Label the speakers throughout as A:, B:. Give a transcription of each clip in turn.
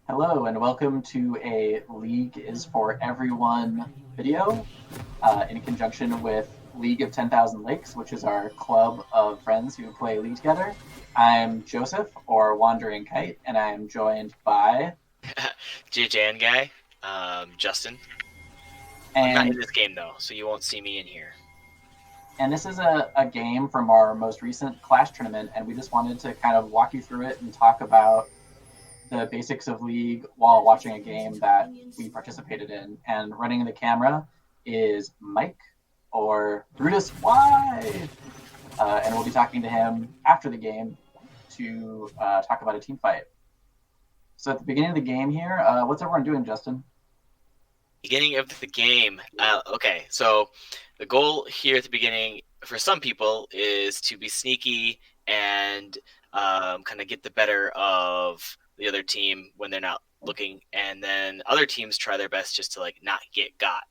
A: Hello and welcome to a League is for Everyone video in conjunction with League of 10,000 Lakes, which is our club of friends who play League together. I'm Joseph, or Wandering Kite, and I'm joined by...
B: JJN guy, Justin. I'm not in
A: And,
B: this game though, so you won't see me in here.
A: and this is a game from our most recent Clash tournament, and we just wanted to kind of walk you through it and talk about the basics of League while watching a game that we participated in. And running the camera is Mike, or Brutus Y. And we'll be talking to him after the game to talk about a team fight. So at the beginning of the game here, what's everyone doing, Justin?
B: Beginning of the game. Okay, so the goal here at the beginning for some people is to be sneaky and kind of get the better of the other team when they're not looking, and then other teams try their best just to like not get got.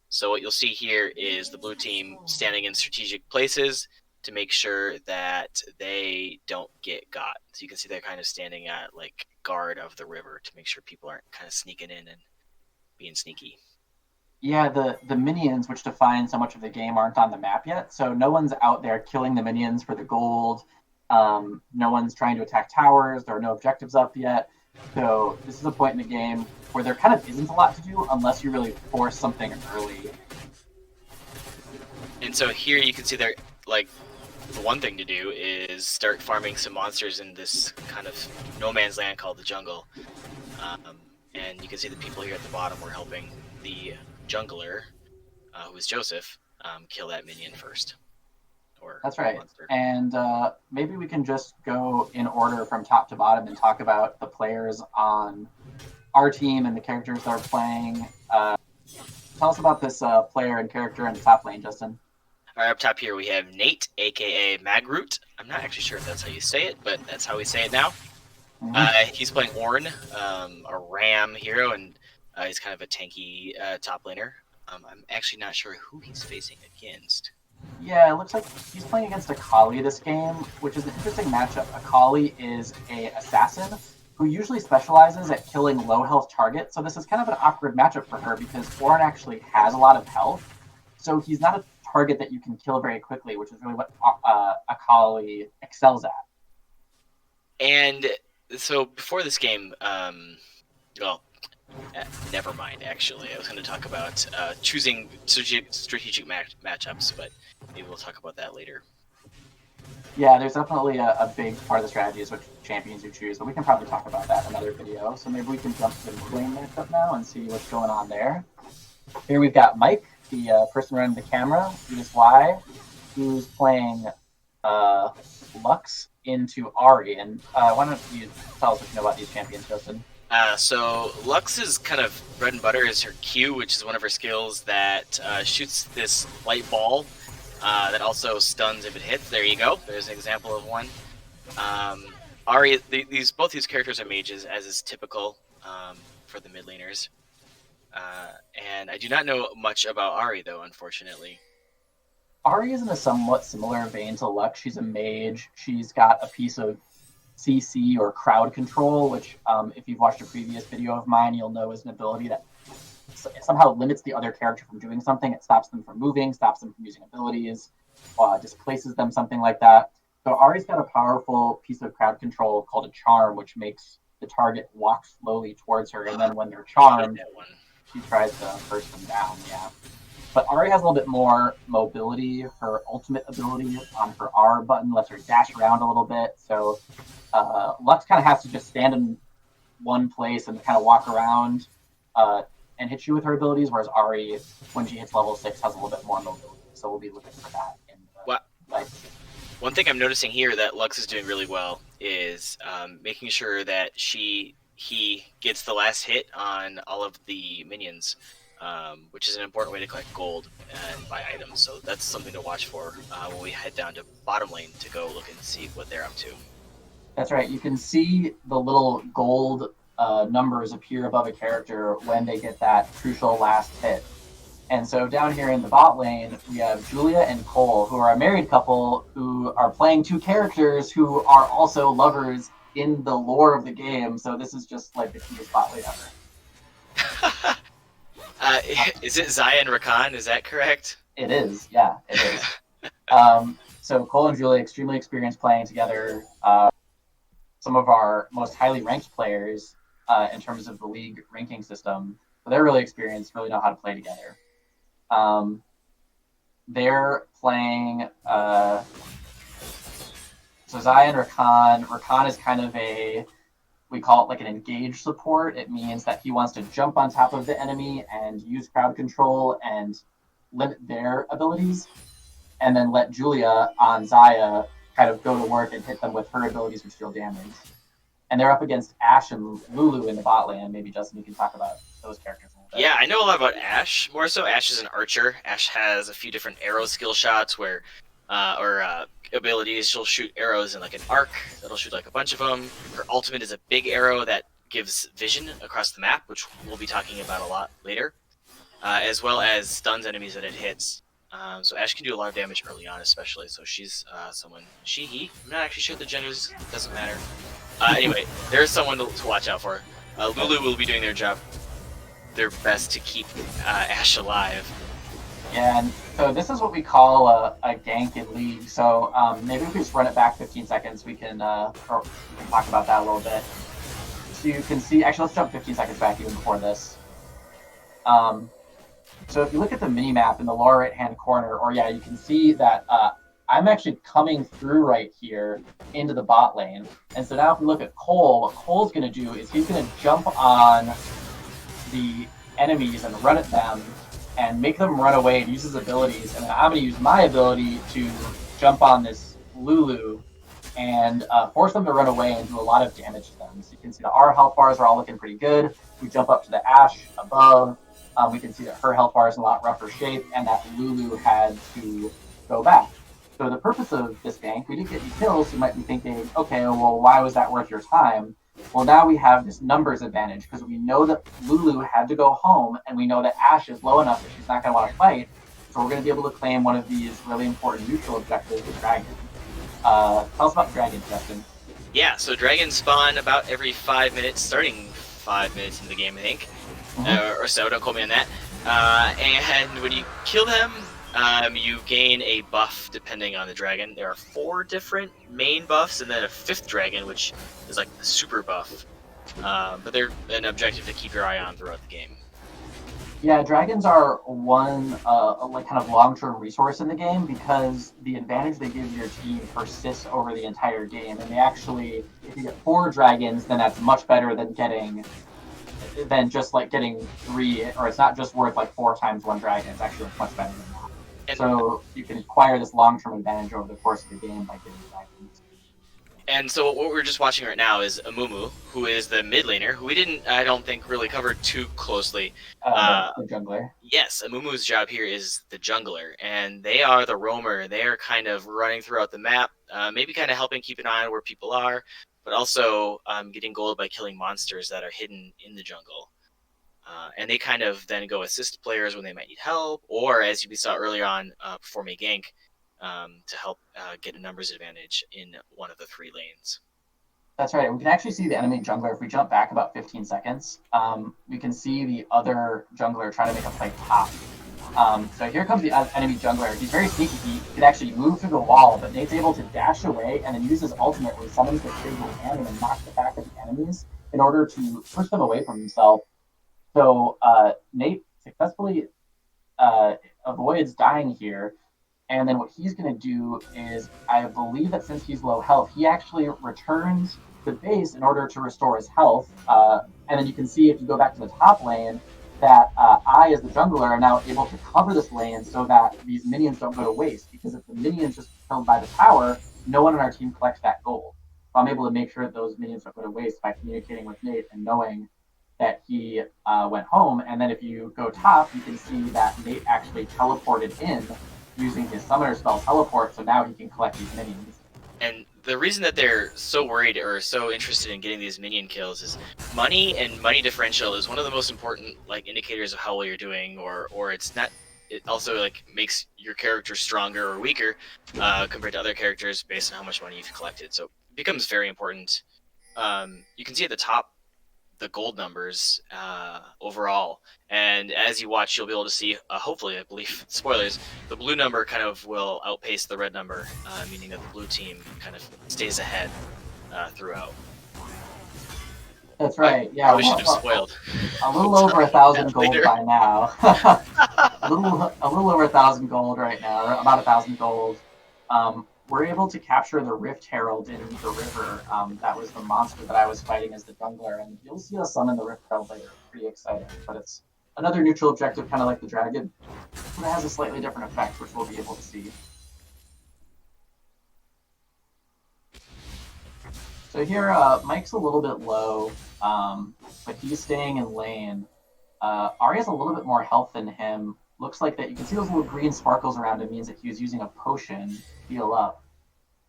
B: So what you'll see here is the blue team standing in strategic places to make sure that they don't get got. So you can see they're kind of standing at like guard of the river to make sure people aren't kind of sneaking in and being sneaky.
A: Yeah, the minions, which define so much of the game, aren't on the map yet. So no one's out there killing the minions for the gold. No one's trying to attack towers. There are no objectives up yet. So this is a point in the game where there kind of isn't a lot to do unless you really force something early.
B: And so here you can see there, like, the one thing to do is start farming some monsters in this kind of no man's land called the jungle. And you can see the people here at the bottom were helping the jungler, who is Joseph, kill that minion first. Or
A: That's right.
B: monster.
A: And maybe we can just go in order from top to bottom and talk about the players on our team and the characters they're playing. Tell us about this player and character in the top lane, Justin.
B: All right, up top here we have Nate, aka Magroot. I'm not actually sure if that's how you say it, but that's how we say it now. He's playing Ornn, a Ram hero, and he's kind of a tanky top laner. I'm actually not sure who he's facing against.
A: Yeah, it looks like he's playing against Akali this game, which is an interesting matchup. Akali is a assassin who usually specializes at killing low health targets, so this is kind of an awkward matchup for her because Ornn actually has a lot of health, so he's not a target that you can kill very quickly, which is really what Akali excels at.
B: And so before this game, well, never mind. Actually, I was going to talk about choosing strategic matchups, but maybe we'll talk about that later.
A: Yeah, there's definitely a big part of the strategy is which champions you choose, but we can probably talk about that in another video. So maybe we can jump to the mid lane matchup now and see what's going on there. Here we've got Mike, the person running the camera, Brutus Y, who's playing Lux into Ahri. And why don't you tell us what you know about these champions, Justin?
B: So Lux's kind of bread and butter is her Q, which is one of her skills that shoots this light ball that also stuns if it hits. There you go. There's an example of one. Ahri, both these characters are mages, as is typical for the mid laners. And I do not know much about Ahri, though, unfortunately.
A: Ahri is in a somewhat similar vein to Lux. She's a mage. She's got a piece of CC or crowd control, which if you've watched a previous video of mine, you'll know is an ability that somehow limits the other character from doing something. It stops them from moving, stops them from using abilities, displaces them, something like that. So Ahri's got a powerful piece of crowd control called a charm, which makes the target walk slowly towards her, and then when they're charmed, she tries to burst them down. Yeah. But Ahri has a little bit more mobility. Her ultimate ability on her R button lets her dash around a little bit. So Lux kind of has to just stand in one place and kind of walk around and hit you with her abilities, whereas Ahri, when she hits level 6, has a little bit more mobility. So we'll be looking for that.
B: One thing I'm noticing here that Lux is doing really well is making sure that he gets the last hit on all of the minions. Which is an important way to collect gold and buy items. So that's something to watch for when we head down to bottom lane to go look and see what they're up to.
A: That's right. You can see the little gold numbers appear above a character when they get that crucial last hit. And so down here in the bot lane, we have Julia and Cole, who are a married couple who are playing two characters who are also lovers in the lore of the game. So this is just like the cutest spotlight ever.
B: Is it Zaya and Rakan? Is that correct?
A: It is, yeah, it is. So Cole and Julia, extremely experienced playing together. Some of our most highly ranked players in terms of the league ranking system. So they're really experienced, really know how to play together. They're playing. So Zaya and Rakan. Rakan is kind of we call it like an engaged support. It means that he wants to jump on top of the enemy and use crowd control and limit their abilities, and then let Julia on Zaya kind of go to work and hit them with her abilities which deal damage. And they're up against Ashe and Lulu in the bot lane. Maybe Justin, you can talk about those characters a little bit.
B: Yeah, I know a lot about Ashe. More so, Ashe is an archer. Ashe has a few different arrow skill shots where, abilities. She'll shoot arrows in like an arc. That'll shoot like a bunch of them. Her ultimate is a big arrow that gives vision across the map, which we'll be talking about a lot later, as well as stuns enemies that it hits. So Ashe can do a lot of damage early on, especially. So she's someone. He. I'm not actually sure the genders. Doesn't matter. Anyway, there's someone to watch out for. Lulu will be doing their best to keep Ashe alive.
A: Yeah, and so this is what we call a gank in League. So maybe if we just run it back 15 seconds, we can talk about that a little bit. So you can see, actually, let's jump 15 seconds back even before this. So if you look at the mini map in the lower right-hand corner, or yeah, you can see that I'm actually coming through right here into the bot lane. And so now if we look at Cole, what Cole's going to do is he's going to jump on the enemies and run at them and make them run away and use his abilities. And then I'm going to use my ability to jump on this Lulu and force them to run away and do a lot of damage to them. So you can see that our health bars are all looking pretty good. We jump up to the Ashe above. We can see that her health bar is in a lot rougher shape and that Lulu had to go back. So the purpose of this gank, we didn't get any kills. You might be thinking, okay, well, why was that worth your time? Well, now we have this numbers advantage because we know that Lulu had to go home, and we know that Ashe is low enough that she's not going to want to fight. So we're going to be able to claim one of these really important neutral objectives with Dragon. Tell us about Dragon, Justin.
B: Yeah, so dragons spawn about every 5 minutes, starting 5 minutes into the game, I think, or so. Don't quote me on that. And when you kill them, you gain a buff depending on the dragon. There are 4 different main buffs, and then a 5th dragon, which is like the super buff. But they're an objective to keep your eye on throughout the game.
A: Yeah, dragons are one like kind of long-term resource in the game because the advantage they give your team persists over the entire game. And they actually, if you get 4 dragons, then that's much better than just like getting 3, or it's not just worth like 4 times 1 dragon. It's actually much better than that. And so you can acquire this long-term advantage over the course of the game by getting dragons.
B: And so what we're just watching right now is Amumu, who is the mid laner, who we didn't, I don't think, really cover too closely.
A: The jungler.
B: Yes, Amumu's job here is the jungler, and they are the roamer. They are kind of running throughout the map, maybe kind of helping keep an eye on where people are, but also getting gold by killing monsters that are hidden in the jungle. And they kind of then go assist players when they might need help, or as we saw earlier on, perform a gank to help get a numbers advantage in one of the 3 lanes.
A: That's right. We can actually see the enemy jungler. If we jump back about 15 seconds, we can see the other jungler trying to make a play top. So here comes the enemy jungler. He's very sneaky. He can actually move through the wall, but Nate's able to dash away and then use his ultimate where he summons the Critical Hand and then knocks the back of the enemies in order to push them away from himself. So Nate successfully avoids dying here. And then what he's going to do is, I believe that since he's low health, he actually returns to base in order to restore his health. And then you can see if you go back to the top lane that I, as the jungler, are now able to cover this lane so that these minions don't go to waste. Because if the minions just killed by the tower, no one on our team collects that gold. So I'm able to make sure that those minions don't go to waste by communicating with Nate and knowing that he went home. And then if you go top, you can see that Nate actually teleported in using his summoner spell teleport, so now he can collect these minions.
B: And the reason that they're so worried or so interested in getting these minion kills is money, and money differential is one of the most important like indicators of how well you're doing, or it's not. It also like makes your character stronger or weaker compared to other characters based on how much money you've collected. So it becomes very important you can see at the top the gold numbers overall, and as you watch, you'll be able to see, hopefully, I believe, spoilers, the blue number kind of will outpace the red number, meaning that the blue team kind of stays ahead throughout.
A: That's right.
B: I
A: Yeah,
B: probably should have spoiled.
A: a little
B: I'll
A: over
B: tell you
A: 1,000
B: that
A: gold
B: later.
A: by now. A little over 1,000 gold right now, or about 1,000 gold. We're able to capture the Rift Herald in the river. That was the monster that I was fighting as the jungler, and you'll see us summon the Rift Herald later. Pretty exciting, but it's another neutral objective, kind of like the dragon, but it has a slightly different effect, which we'll be able to see. So here, Mike's a little bit low, but he's staying in lane. Ari has a little bit more health than him. Looks like that you can see those little green sparkles around him means that he was using a potion to heal up.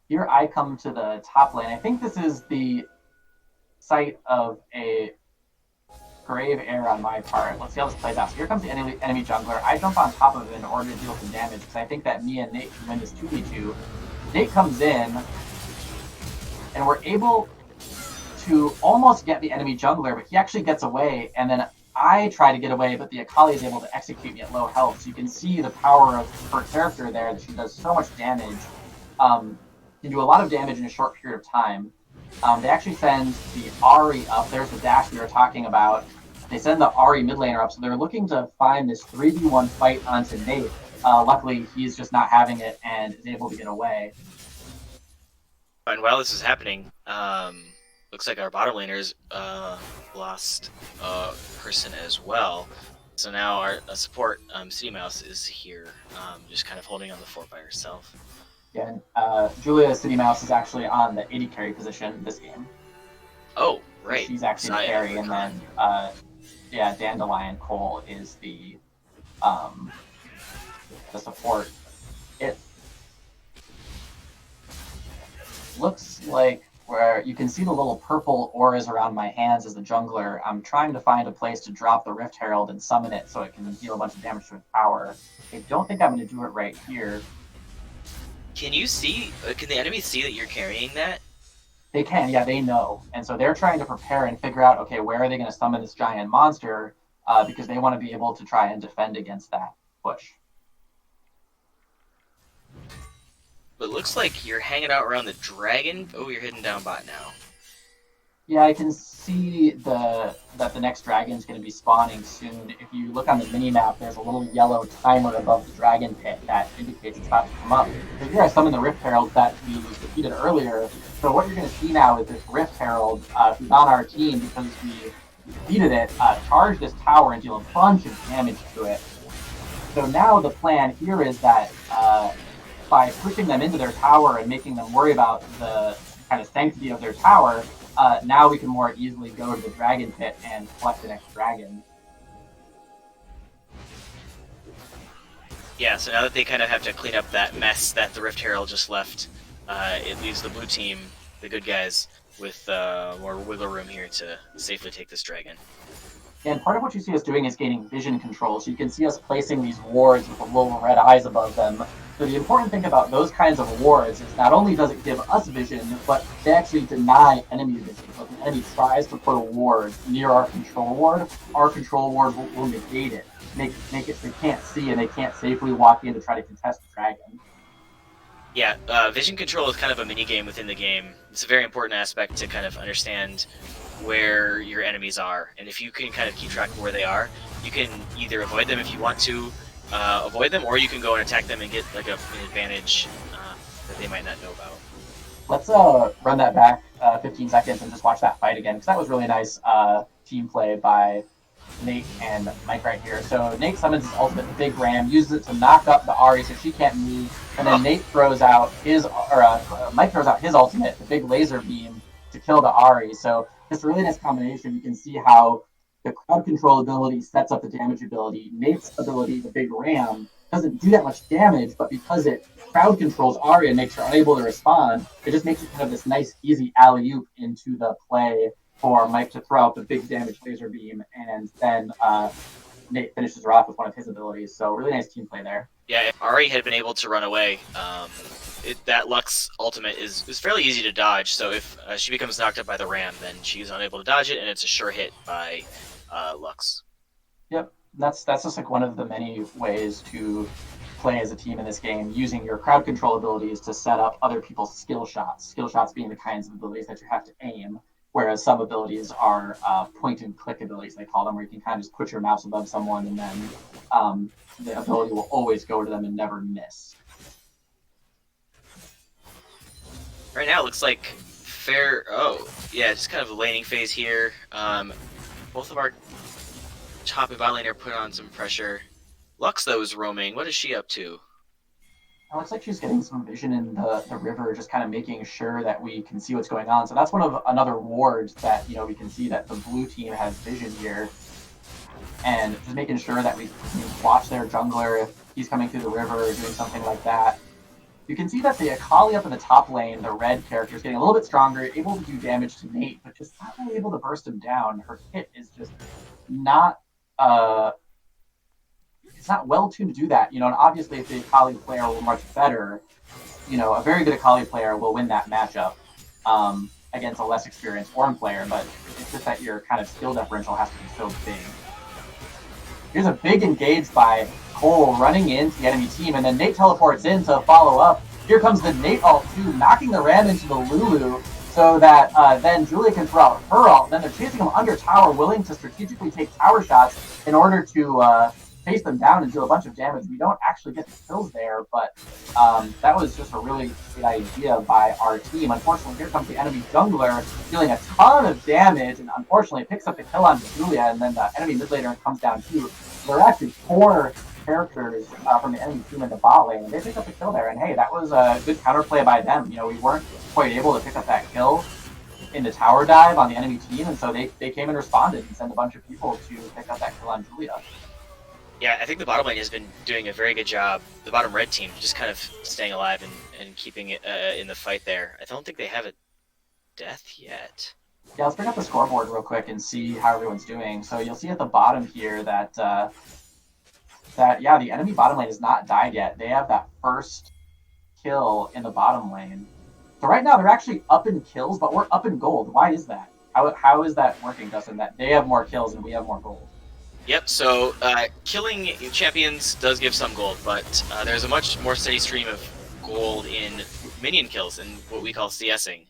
A: Here I come to the top lane. I think this is the site of a grave error on my part. Let's see how this plays out. So here comes the enemy jungler. I jump on top of him in order to deal some damage because I think that me and Nate can win this 2v2. Nate comes in, and we're able to almost get the enemy jungler, but he actually gets away, and then I try to get away, but the Akali is able to execute me at low health. So you can see the power of her character there, that she does so much damage. Can do a lot of damage in a short period of time. They actually send the Ahri up. There's the dash we were talking about. They send the Ahri mid laner up, so they're looking to find this 3v1 fight onto Nate. Luckily, he's just not having it and is able to get away.
B: And while this is happening, looks like our bottom laners lost a person as well. So now our support, City Mouse, is here, just kind of holding on the fort by herself.
A: Yeah, Julia City Mouse is actually on the AD carry position this game.
B: Oh, right.
A: So she's actually the carry, and then Dandelion Cole is the support. It looks like where you can see the little purple auras around my hands as the jungler. I'm trying to find a place to drop the Rift Herald and summon it so it can deal a bunch of damage to its power. I don't think I'm going to do it right here.
B: Can you see? Can the enemy see that you're carrying that?
A: They can, yeah, they know. And so they're trying to prepare and figure out, okay, where are they going to summon this giant monster? Because they want to be able to try and defend against that push.
B: But it looks like you're hanging out around the dragon. Oh, you're hidden down bot now.
A: Yeah, I can see that the next dragon is going to be spawning soon. If you look on the mini-map, there's a little yellow timer above the dragon pit that indicates it's about to come up. So here I summon the Rift Herald that we defeated earlier. So what you're going to see now is this Rift Herald, who's on our team because we defeated it, charge this tower and deal a bunch of damage to it. So now the plan here is that by pushing them into their tower and making them worry about the kind of sanctity of their tower, now we can more easily go to the dragon pit and collect the next dragon.
B: Yeah, so now that they kind of have to clean up that mess that the Rift Herald just left, it leaves the blue team, the good guys, with more wiggle room here to safely take this dragon.
A: And part of what you see us doing is gaining vision control. So you can see us placing these wards with the little red eyes above them. So the important thing about those kinds of wards is not only does it give us vision, but they actually deny enemy vision. So if an enemy tries to put a ward near our control ward will negate it, make it so they can't see and they can't safely walk in to try to contest the dragon.
B: Yeah, vision control is kind of a mini game within the game. It's a very important aspect to kind of understand where your enemies are, and if you can kind of keep track of where they are, you can either avoid them if you want to avoid them, or you can go and attack them and get like an advantage that they might not know about.
A: Let's run that back 15 seconds and just watch that fight again, because that was really nice team play by Nate and Mike right here. So Nate summons his ultimate, the Big Ram, uses it to knock up the Ahri so she can't move, and then Nate throws out his, Mike throws out his ultimate, the big laser beam, to kill the Ahri. So it's a really nice combination. You can see how the crowd control ability sets up the damage ability. Nate's ability, the Big Ram, doesn't do that much damage, but because it crowd controls Ahri and makes her unable to respond, it just makes it kind of this nice, easy alley-oop into the play for Mike to throw out the big damage laser beam, and then Nate finishes her off with one of his abilities. So really nice team play there.
B: Yeah, if Ahri had been able to run away, that Lux ultimate is fairly easy to dodge. So if she becomes knocked up by the Ram, then she's unable to dodge it, and it's a sure hit by Lux.
A: Yep, that's just like one of the many ways to play as a team in this game, using your crowd control abilities to set up other people's skill shots. Skill shots being the kinds of abilities that you have to aim, whereas some abilities are point and click abilities, they call them, where you can kind of just put your mouse above someone and then the ability will always go to them and never miss.
B: Right now, it looks like fair. Oh, yeah, just kind of a laning phase here. Both of our top and bot lane are put on some pressure. Lux, though, is roaming. What is she up to?
A: It looks like she's getting some vision in the river, just kind of making sure that we can see what's going on. So that's one of another ward that we can see that the blue team has vision here, and just making sure that we can watch their jungler if he's coming through the river or doing something like that. You can see that the Akali up in the top lane, the red character, is getting a little bit stronger, able to do damage to Nate, but just not really able to burst him down. Her hit is just not it's not well tuned to do that, and obviously if the Akali player were much better, a very good Akali player will win that matchup against a less experienced Ornn player, but it's just that your kind of skill differential has to be so big. Here's a big engage by Cole running into the enemy team, and then Nate teleports in to follow up. Here comes the Nate ult too, knocking the Ram into the Lulu, so that then Julia can throw out her ult. Then they're chasing him under tower, willing to strategically take tower shots in order to chase them down and do a bunch of damage. We don't actually get the kills there, but that was just a really great idea by our team. Unfortunately, here comes the enemy jungler, dealing a ton of damage, and unfortunately picks up the kill on Julia, and then the enemy mid laner comes down too. There are actually 4 characters from the enemy team in the bot lane, and they pick up the kill there. And hey, that was a good counterplay by them. We weren't quite able to pick up that kill in the tower dive on the enemy team, and so they came and responded and sent a bunch of people to pick up that kill on Julia.
B: Yeah, I think the bottom lane has been doing a very good job. The bottom red team just kind of staying alive and keeping it in the fight there. I don't think they have a death yet.
A: Yeah, let's bring up the scoreboard real quick and see how everyone's doing. So you'll see at the bottom here that the enemy bottom lane has not died yet. They have that first kill in the bottom lane. So right now they're actually up in kills, but we're up in gold. Why is that? How is that working, Dustin? That they have more kills and we have more gold?
B: Yep, so killing champions does give some gold, but there's a much more steady stream of gold in minion kills and what we call CSing.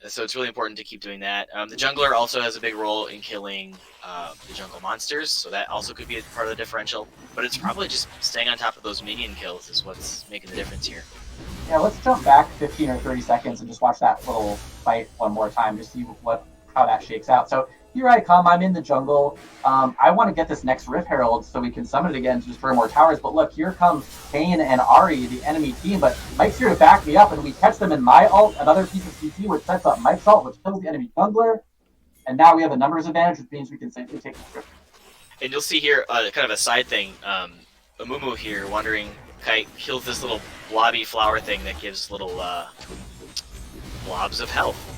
B: So it's really important to keep doing that. The jungler also has a big role in killing the jungle monsters, so that also could be a part of the differential. But it's probably just staying on top of those minion kills is what's making the difference here.
A: Yeah, let's jump back 15 or 30 seconds and just watch that little fight one more time to see how that shakes out. So here I come, I'm in the jungle. I want to get this next Rift Herald so we can summon it again to destroy more towers. But look, here comes Kayn and Ahri, the enemy team. But Mike's here to back me up, and we catch them in my ult, another piece of CC, which sets up Mike's ult, which kills the enemy jungler. And now we have a numbers advantage, which means we can safely take the Rift.
B: And you'll see here, kind of a side thing, Amumu here, Wandering Kite, kills this little blobby flower thing that gives little blobs of health.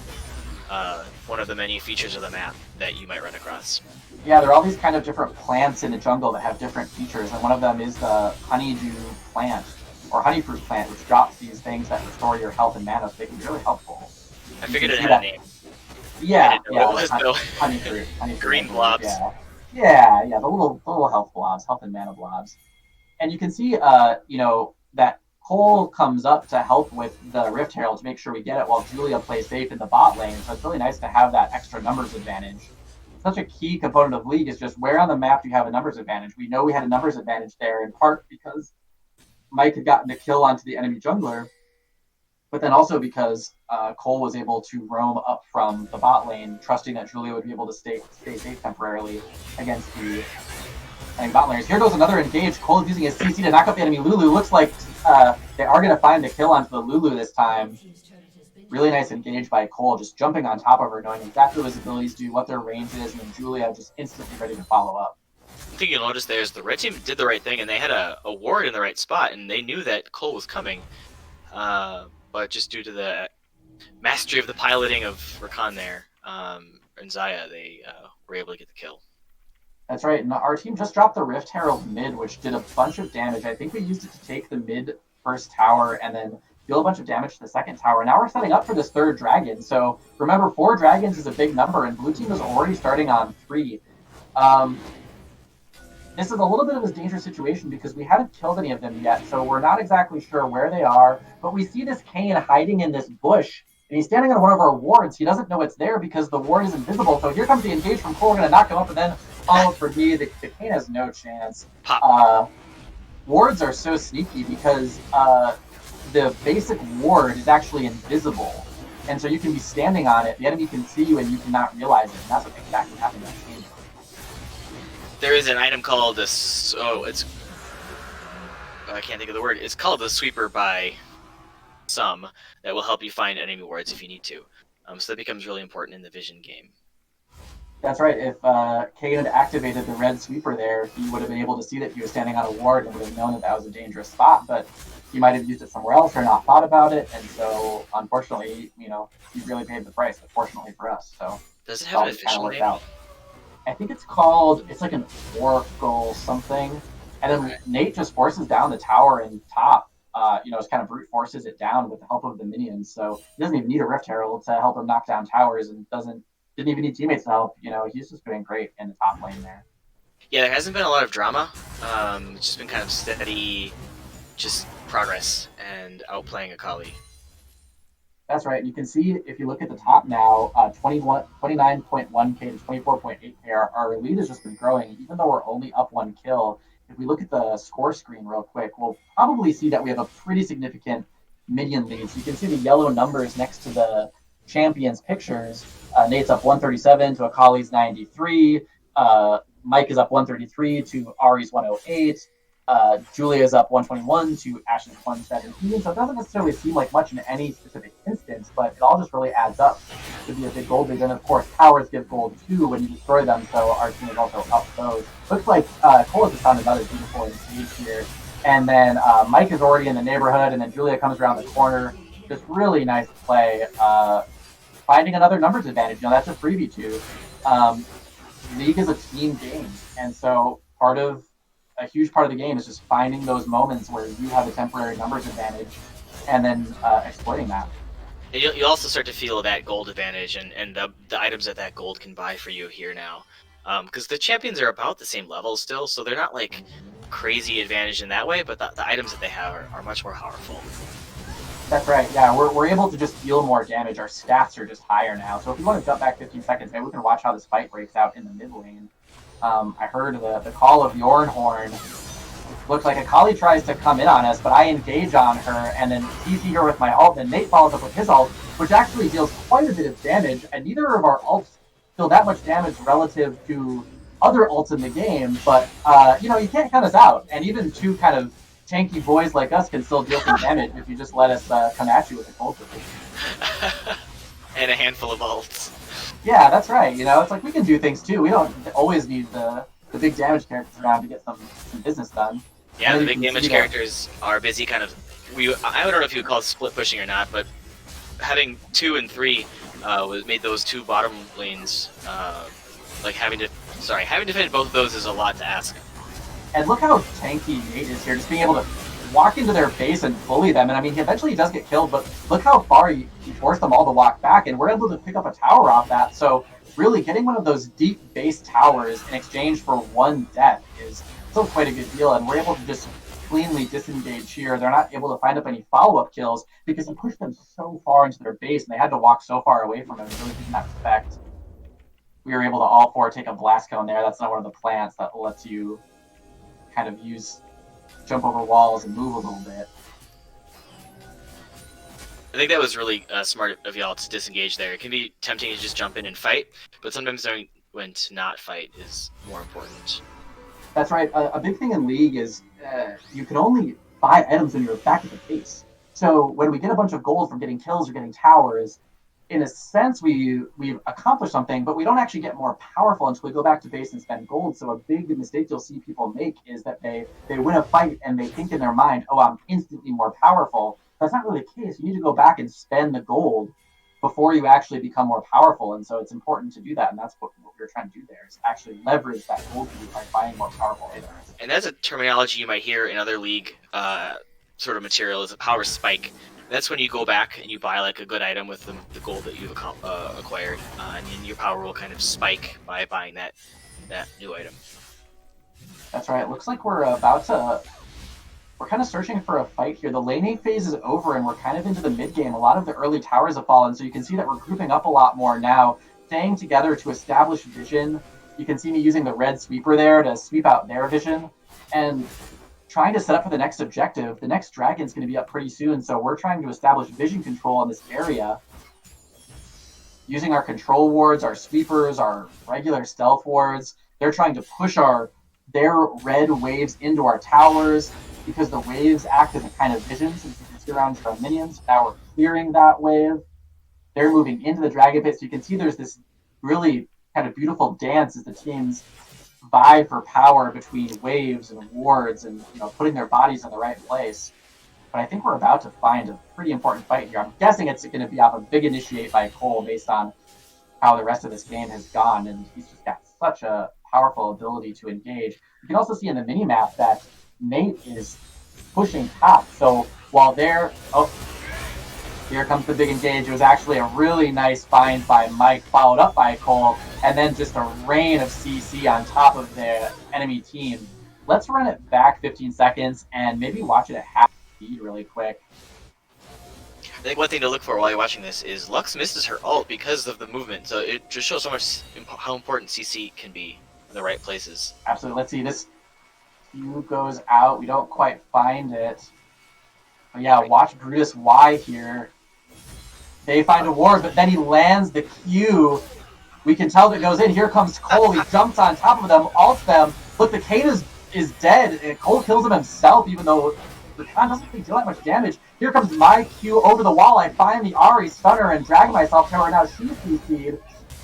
B: One of the many features of the map that you might run across.
A: Yeah, there are all these kind of different plants in the jungle that have different features, and one of them is the honeydew plant, or honeyfruit plant, which drops these things that restore your health and mana, so they can be really helpful.
B: I figured it had a name.
A: Yeah,
B: honeyfruit. Green blobs.
A: Yeah, the little health blobs, health and mana blobs. And you can see, that Cole comes up to help with the Rift Herald to make sure we get it while Julia plays safe in the bot lane. So it's really nice to have that extra numbers advantage. Such a key component of League is just where on the map do you have a numbers advantage. We know we had a numbers advantage there in part because Mike had gotten a kill onto the enemy jungler, but then also because Cole was able to roam up from the bot lane, trusting that Julia would be able to stay safe temporarily against the enemy bot laners. Here goes another engage. Cole is using his CC to knock up the enemy Lulu. Looks like they are going to find the kill onto the Lulu this time. Really nice engage by Cole, just jumping on top of her, knowing exactly what his abilities do, what their range is, and then Julia just instantly ready to follow up.
B: I think you'll notice there's the red team did the right thing, and they had a ward in the right spot, and they knew that Cole was coming. But just due to the mastery of the piloting of Rakan there, and Xayah, they were able to get the kill.
A: That's right, and our team just dropped the Rift Herald mid, which did a bunch of damage. I think we used it to take the mid first tower and then deal a bunch of damage to the second tower. Now we're setting up for this third dragon. So remember, 4 dragons is a big number, and blue team is already starting on 3. This is a little bit of a dangerous situation because we haven't killed any of them yet, so we're not exactly sure where they are. But we see this Kayn hiding in this bush, and he's standing on one of our wards. He doesn't know it's there because the ward is invisible. So here comes the engage from Cole. We're going to knock him up and then follow for D. The Kayn has no chance. Wards are so sneaky because the basic ward is actually invisible. And so you can be standing on it, the enemy can see you, and you cannot realize it. And that's what exactly happened in this game.
B: There is an item called this. I can't think of the word. It's called the Sweeper by some that will help you find enemy wards if you need to. So that becomes really important in the Vision game.
A: That's right. If Kayn had activated the red sweeper there, he would have been able to see that he was standing on a ward and would have known that that was a dangerous spot. But he might have used it somewhere else or not thought about it, and so unfortunately, he really paid the price. Unfortunately for us, so
B: does it have an official name?
A: Out. I think it's like an Oracle something, and then Nate just forces down the tower and top. Just kind of brute forces it down with the help of the minions. So he doesn't even need a Rift Herald to help him knock down towers, and didn't even need teammates to help. He's just doing great in the top lane there.
B: Yeah, there hasn't been a lot of drama. It's just been kind of steady, just progress and outplaying Akali.
A: That's right. You can see if you look at the top now, 29.1k to 24.8k. Our lead has just been growing, even though we're only up 1 kill. If we look at the score screen real quick, we'll probably see that we have a pretty significant minion lead. So you can see the yellow numbers next to the champions pictures. Nate's up 137 to Akali's 93. Mike is up 133 to Ari's 108. Julia's up 121 to Ash's 117. So it doesn't necessarily seem like much in any specific instance, but it all just really adds up to be a big gold lead. And of course, towers give gold too when you destroy them, so our team is also up those. Looks like Cole has just found another beautiful engage here. And then Mike is already in the neighborhood, and then Julia comes around the corner. Just really nice play. Finding another numbers advantage. That's a freebie too. League is a team game, and so a huge part of the game is just finding those moments where you have a temporary numbers advantage and then exploiting that.
B: You also start to feel that gold advantage and the items that gold can buy for you here now. Because the champions are about the same level still, so they're not like crazy advantage in that way, but the items that they have are much more powerful.
A: That's right, yeah, we're able to just deal more damage. Our stats are just higher now. So if you want to jump back 15 seconds, maybe we can watch how this fight breaks out in the mid lane. I heard the call of the Ornhorn. Looks like Akali tries to come in on us, but I engage on her and then CC her with my ult, and Nate follows up with his ult, which actually deals quite a bit of damage, and neither of our ults deal that much damage relative to other ults in the game, but, you can't cut us out, and even two kind of tanky boys like us can still deal some damage if you just let us come at you with a ult.
B: And a handful of ults.
A: Yeah, that's right. It's like we can do things too. We don't always need the big damage characters around to get some business done.
B: Yeah, the big damage characters are busy kind of... I don't know if you would call it split pushing or not, but having 2 and 3 made those 2 bottom lanes, having to defend both of those is a lot to ask.
A: And look how tanky Nate is here, just being able to walk into their base and bully them. And he eventually does get killed, but look how far he forced them all to walk back, and we're able to pick up a tower off that. So really getting one of those deep base towers in exchange for 1 death is still quite a good deal, and we're able to just cleanly disengage here. They're not able to find up any follow-up kills because he pushed them so far into their base, and they had to walk so far away from him. It really did not expect. We were able to all 4 take a blast cone there. That's not one of the plants that lets you kind of jump over walls and move a little bit.
B: I think that was really smart of y'all to disengage there. It can be tempting to just jump in and fight, but sometimes knowing when to not fight is more important.
A: That's right. A big thing in League is you can only buy items when you're back at the base. So when we get a bunch of gold from getting kills or getting towers, in a sense we've accomplished something, but we don't actually get more powerful until we go back to base and spend gold. So a big mistake you'll see people make is that they win a fight and they think in their mind, oh, I'm instantly more powerful. That's not really the case. You need to go back and spend the gold before you actually become more powerful. And so it's important to do that. And that's what we're trying to do there, is actually leverage that gold by buying more powerful items.
B: And that's a terminology you might hear in other League sort of material is a power spike. That's when you go back and you buy like a good item with the gold that you've acquired, and then your power will kind of spike by buying that new item.
A: That's right. It looks like we're about to. We're kind of searching for a fight here. The laning phase is over, and we're kind of into the mid game. A lot of the early towers have fallen, so you can see that we're grouping up a lot more now, staying together to establish vision. You can see me using the red sweeper there to sweep out their vision, and trying to set up for the next objective. The next dragon's going to be up pretty soon, so we're trying to establish vision control in this area using our control wards, our sweepers, our regular stealth wards. They're trying to push their red waves into our towers because the waves act as a kind of vision since you can see around our minions. Now we're clearing that wave. They're moving into the dragon pit. So you can see there's this really kind of beautiful dance as the teams vie for power between waves and wards and putting their bodies in the right place. But I think we're about to find a pretty important fight here. I'm guessing it's going to be off a big initiate by Cole based on how the rest of this game has gone, and he's just got such a powerful ability to engage. You can also see in the mini map that Nate is pushing top. So while they're here comes the big engage. It was actually a really nice find by Mike, followed up by Cole, and then just a rain of CC on top of the enemy team. Let's run it back 15 seconds and maybe watch it at half speed really quick.
B: I think one thing to look for while you're watching this is Lux misses her ult because of the movement, so it just shows so much how important CC can be in the right places.
A: Absolutely. Let's see. This Q goes out. We don't quite find it. But yeah, watch Brutus Y here. They find a ward, but then he lands the Q. We can tell that it goes in. Here comes Cole. He jumps on top of them, ults them. Look, the Kane is dead. And Cole kills him himself, even though the Khan doesn't really deal that much damage. Here comes my Q over the wall. I find the Ahri stunner and drag myself to her. Now she's CC'd.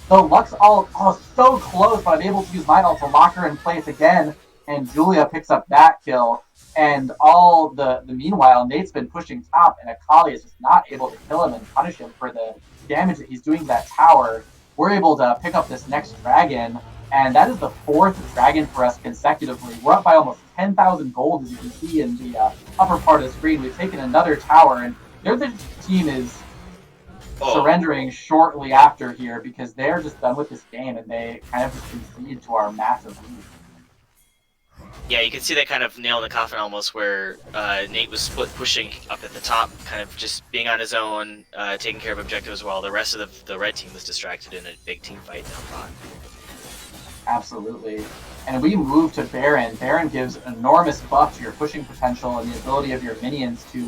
A: The Lux ult, so close, but I'm able to use my ult to lock her in place again. And Julia picks up that kill. And all the meanwhile, Nate's been pushing top, and Akali is just not able to kill him and punish him for the damage that he's doing to that tower. We're able to pick up this next dragon, and that is the 4th dragon for us consecutively. We're up by almost 10,000 gold, as you can see in the upper part of the screen. We've taken another tower, and the team is surrendering shortly after here because they're just done with this game, and they kind of just concede to our massive lead.
B: Yeah, you can see that kind of nail in the coffin almost, where Nate was pushing up at the top, kind of just being on his own, taking care of objectives, while the rest of the red team was distracted in a big team fight down bottom.
A: Absolutely. And we move to Baron. Baron gives enormous buff to your pushing potential and the ability of your minions to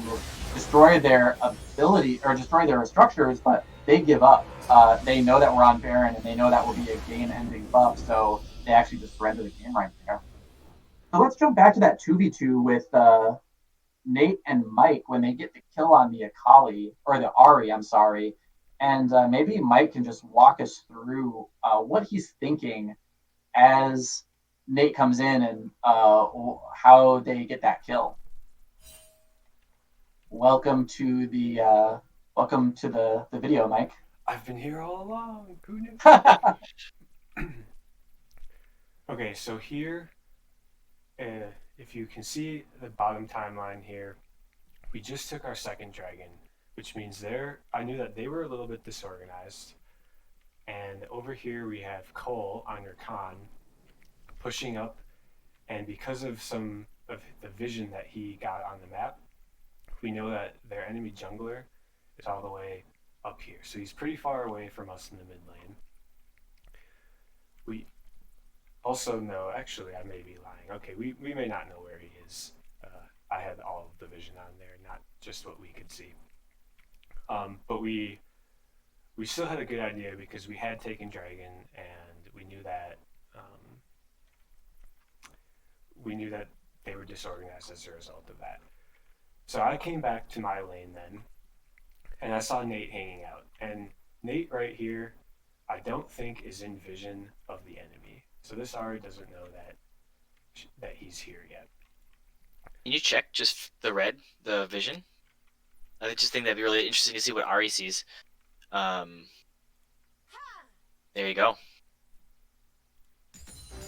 A: destroy their ability or destroy their structures, but they give up. They know that we're on Baron, and they know that will be a game-ending buff, so they actually just surrender the game right there. So let's jump back to that 2v2 with Nate and Mike when they get the kill on the Akali, or the Ahri, I'm sorry. And maybe Mike can just walk us through what he's thinking as Nate comes in and how they get that kill. Welcome to the video, Mike.
C: I've been here all along. Who knew? Okay, so here, if you can see the bottom timeline here, we just took our 2nd dragon, which means I knew that they were a little bit disorganized. And over here we have Cole on your Khan pushing up, and because of some of the vision that he got on the map, we know that their enemy jungler is all the way up here. So he's pretty far away from us in the mid lane. We also know, actually I may be lying. Okay, we may not know where he is. I had all of the vision on there, not just what we could see. But we still had a good idea because we had taken dragon, and we knew that they were disorganized as a result of that. So I came back to my lane then, and I saw Nate hanging out. And Nate right here, I don't think is in vision of the enemy. So this Ahri doesn't know that he's here yet.
B: Can you check just the vision? I just think that'd be really interesting to see what Ahri sees. There you go.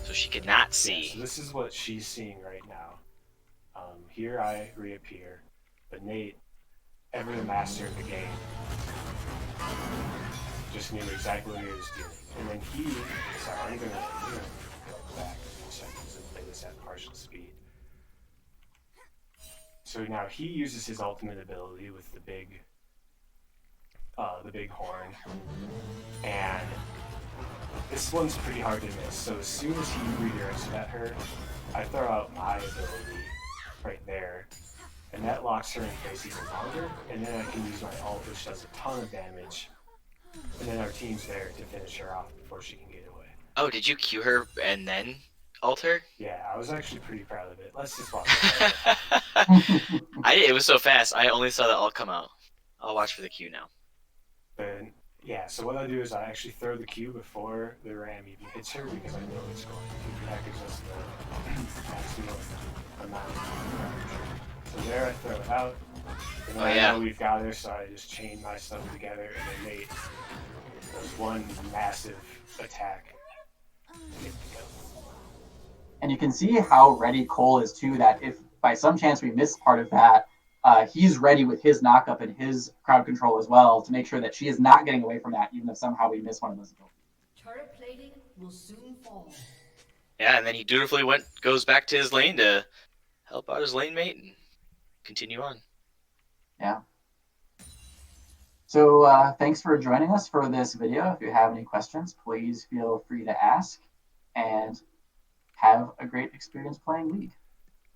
B: So she could not see.
C: Yeah, so this is what she's seeing right now. Here I reappear. But Nate, ever the master of the game, just knew exactly what he was doing. And then sorry, I'm gonna go back a few seconds and play this at partial speed. So now he uses his ultimate ability with the big horn, and this one's pretty hard to miss. So as soon as he redirects at her, I throw out my ability right there, and that locks her in place even longer. And then I can use my ult, which does a ton of damage. And then our team's there to finish her off before she can get away.
B: Oh, did you Q her and then ult her?
C: Yeah, I was actually pretty proud of it. Let's just watch it.
B: It was so fast. I only saw the ult come out. I'll watch for the Q now.
C: But yeah, so what I do is I actually throw the Q before the ram even hits her because I know it's going to. That gives us the maximum amount of damage. So there I throw it out. And then I know we've got her, so I just chain my stuff together and then Nate does one massive attack. Good to go.
A: And you can see how ready Cole is too, that if by some chance we miss part of that, he's ready with his knockup and his crowd control as well to make sure that she is not getting away from that, even if somehow we miss one of those abilities.
D: Turret plating will soon fall.
B: Yeah, and then he dutifully goes back to his lane to help out his lane mate and continue on.
A: Yeah. So thanks for joining us for this video. If you have any questions, please feel free to ask, and have a great experience playing League.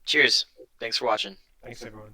B: Cheers. Thanks for watching.
C: Thanks, everyone.